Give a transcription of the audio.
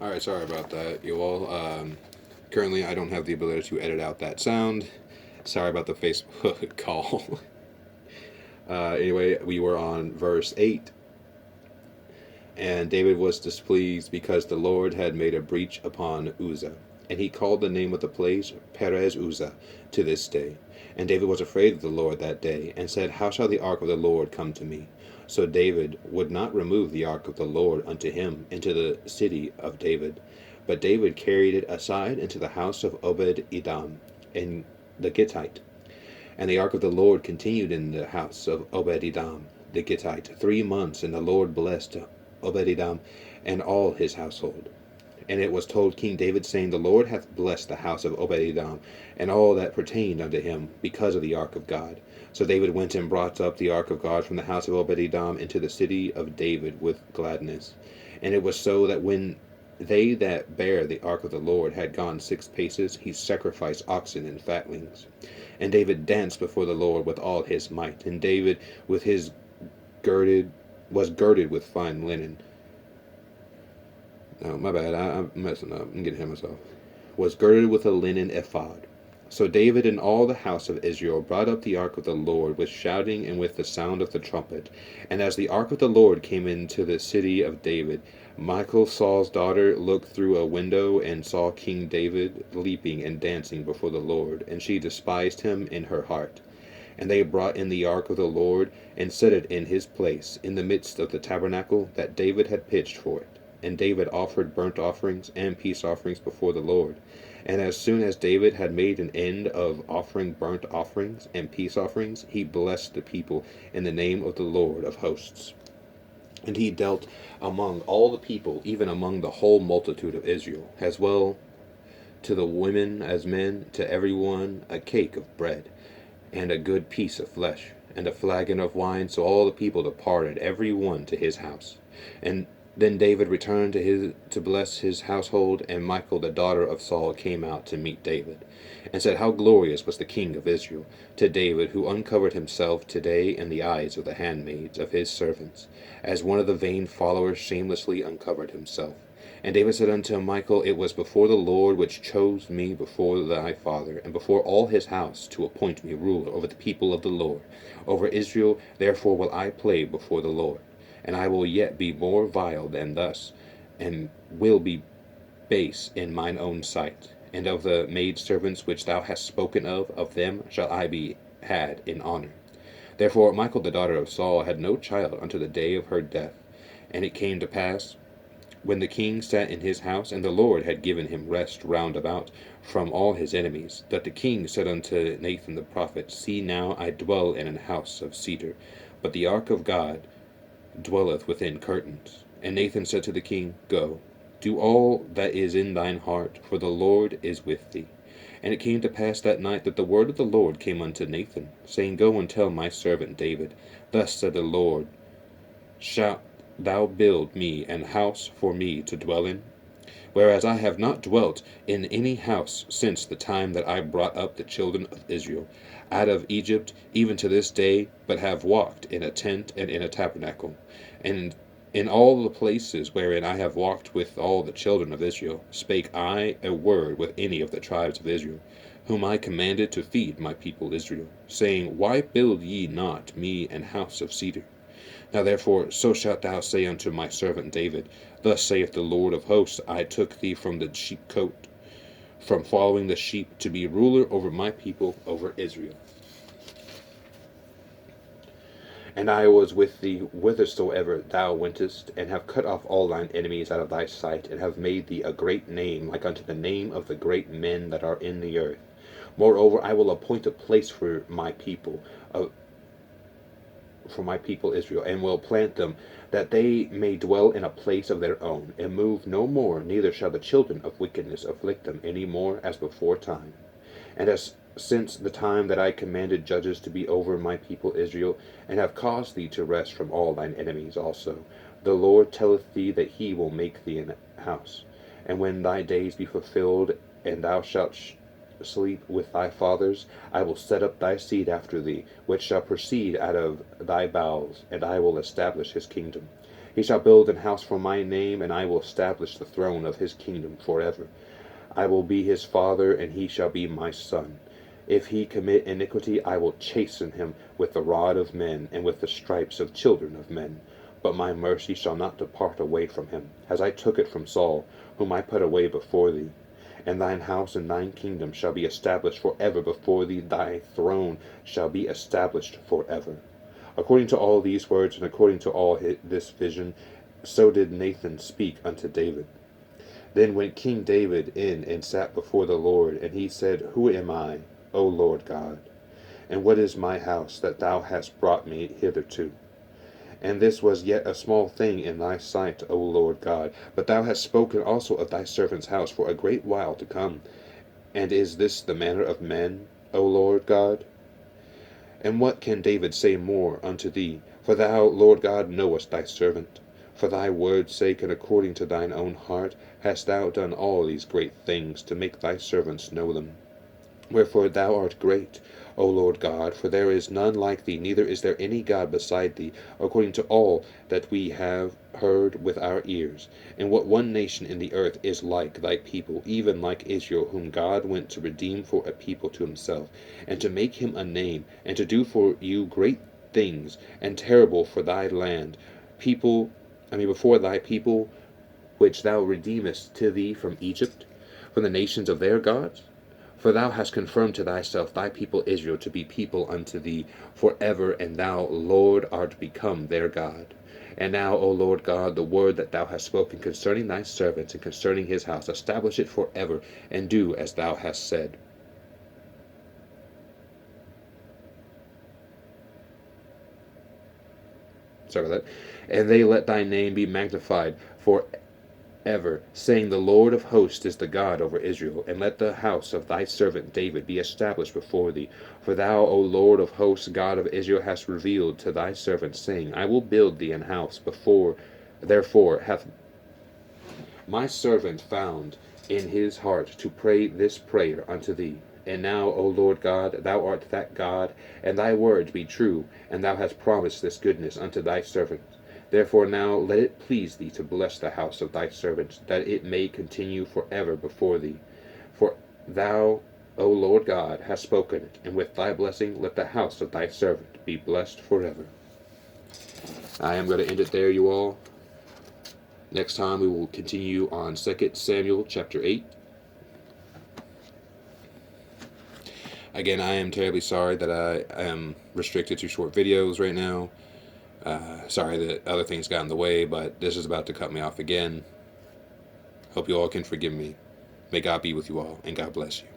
All right, sorry about that, you all. Currently, I don't have the ability to edit out that sound. Sorry about the Facebook call. Anyway, we were on verse 8. And David was displeased because the Lord had made a breach upon Uzzah. And he called the name of the place Perez Uzzah to this day. And David was afraid of the Lord that day, and said, How shall the ark of the Lord come to me? So David would not remove the ark of the Lord unto him into the city of David. But David carried it aside into the house of Obed Edom and the Gittite. And the ark of the Lord continued in the house of Obed Edom the Gittite 3 months, and the Lord blessed Obed Edom and all his household. And it was told King David, saying, The Lord hath blessed the house of Obed Edom, and all that pertained unto him, because of the ark of God. So David went and brought up the ark of God from the house of Obed Edom into the city of David with gladness. And it was so that when they that bare the ark of the Lord had gone 6 paces, he sacrificed oxen and fatlings. And David danced before the Lord with all his might. And David with his girded was girded with fine linen. No, my bad. I'm messing up. I'm getting ahead of myself. Was girded with a linen ephod. So David and all the house of Israel brought up the ark of the Lord with shouting and with the sound of the trumpet. And as the ark of the Lord came into the city of David, Michal, Saul's daughter, looked through a window and saw King David leaping and dancing before the Lord, and she despised him in her heart. And they brought in the ark of the Lord, and set it in his place, in the midst of the tabernacle that David had pitched for it. And David offered burnt offerings and peace offerings before the Lord. And as soon as David had made an end of offering burnt offerings and peace offerings, he blessed the people in the name of the Lord of hosts. And he dealt among all the people, even among the whole multitude of Israel, as well to the women as men, to every one a cake of bread, and a good piece of flesh, and a flagon of wine. So all the people departed, every one to his house. And then David returned to bless his household, and Michal the daughter of Saul came out to meet David, and said, How glorious was the king of Israel to David, who uncovered himself today in the eyes of the handmaids of his servants, as one of the vain followers shamelessly uncovered himself. And David said unto Michal, It was before the Lord which chose me before thy father, and before all his house, to appoint me ruler over the people of the Lord, over Israel. Therefore will I play before the Lord. And I will yet be more vile than thus, and will be base in mine own sight. And of the maidservants which thou hast spoken of them shall I be had in honor. Therefore Michal the daughter of Saul had no child unto the day of her death. And it came to pass, when the king sat in his house, and the Lord had given him rest round about from all his enemies, that the king said unto Nathan the prophet, See now, I dwell in an house of cedar, but the ark of God dwelleth within curtains. And Nathan said to the king, Go, do all that is in thine heart, for the Lord is with thee. And it came to pass that night that the word of the Lord came unto Nathan, saying, Go and tell my servant David, Thus said the Lord, Shalt thou build me an house for me to dwell in? Whereas I have not dwelt in any house since the time that I brought up the children of Israel out of Egypt, even to this day, but have walked in a tent and in a tabernacle. And in all the places wherein I have walked with all the children of Israel, spake I a word with any of the tribes of Israel, whom I commanded to feed my people Israel, saying, Why build ye not me an house of cedar? Now therefore so shalt thou say unto my servant David, Thus saith the Lord of hosts, I took thee from the sheepcote, from following the sheep, to be ruler over my people, over Israel. And I was with thee whithersoever thou wentest, and have cut off all thine enemies out of thy sight, and have made thee a great name, like unto the name of the great men that are in the earth. Moreover, I will appoint a place for my people Israel, and will plant them, that they may dwell in a place of their own, and move no more, neither shall the children of wickedness afflict them any more as before time. And as since the time that I commanded judges to be over my people Israel, and have caused thee to rest from all thine enemies also, the Lord telleth thee that he will make thee an house. And when thy days be fulfilled, and thou shalt sleep with thy fathers, I will set up thy seed after thee, which shall proceed out of thy bowels, and I will establish his kingdom. He shall build an house for my name, and I will establish the throne of his kingdom forever. I will be his father, and he shall be my son. If he commit iniquity, I will chasten him with the rod of men, and with the stripes of children of men. But my mercy shall not depart away from him, as I took it from Saul, whom I put away before thee. And thine house and thine kingdom shall be established forever before thee. Thy throne shall be established forever. According to all these words, and according to all this vision, so did Nathan speak unto David. Then went King David in and sat before the Lord, and he said, Who am I, O Lord God? And what is my house, that thou hast brought me hitherto? And this was yet a small thing in thy sight, O Lord God. But thou hast spoken also of thy servant's house for a great while to come. And is this the manner of men, O Lord God? And what can David say more unto thee? For thou, Lord God, knowest thy servant. For thy word's sake, and according to thine own heart, hast thou done all these great things, to make thy servants know them. Wherefore thou art great, O Lord God, for there is none like thee, neither is there any God beside thee, according to all that we have heard with our ears. And what one nation in the earth is like thy people, even like Israel, whom God went to redeem for a people to himself, and to make him a name, and to do for you great things, and terrible for thy land, before thy people, which thou redeemest to thee from Egypt, from the nations of their gods? For thou hast confirmed to thyself thy people Israel to be people unto thee forever, and thou, Lord, art become their God. And now, O Lord God, the word that thou hast spoken concerning thy servants and concerning his house, establish it forever, and do as thou hast said. Sorry about that. And they let thy name be magnified forever, saying, The Lord of hosts is the God over Israel. And let the house of thy servant David be established before thee. For thou, O Lord of hosts, God of Israel, hast revealed to thy servant, saying, I will build thee an house. Therefore hath my servant found in his heart to pray this prayer unto thee. And now, O Lord God, thou art that God, and thy word be true, and thou hast promised this goodness unto thy servant. Therefore now let it please thee to bless the house of thy servant, that it may continue forever before thee. For thou, O Lord God, hast spoken it, and with thy blessing let the house of thy servant be blessed forever. I am going to end it there, you all. Next time we will continue on 2 Samuel chapter 8. Again, I am terribly sorry that I am restricted to short videos right now. Sorry that other things got in the way, but this is about to cut me off again. Hope you all can forgive me. May God be with you all, and God bless you.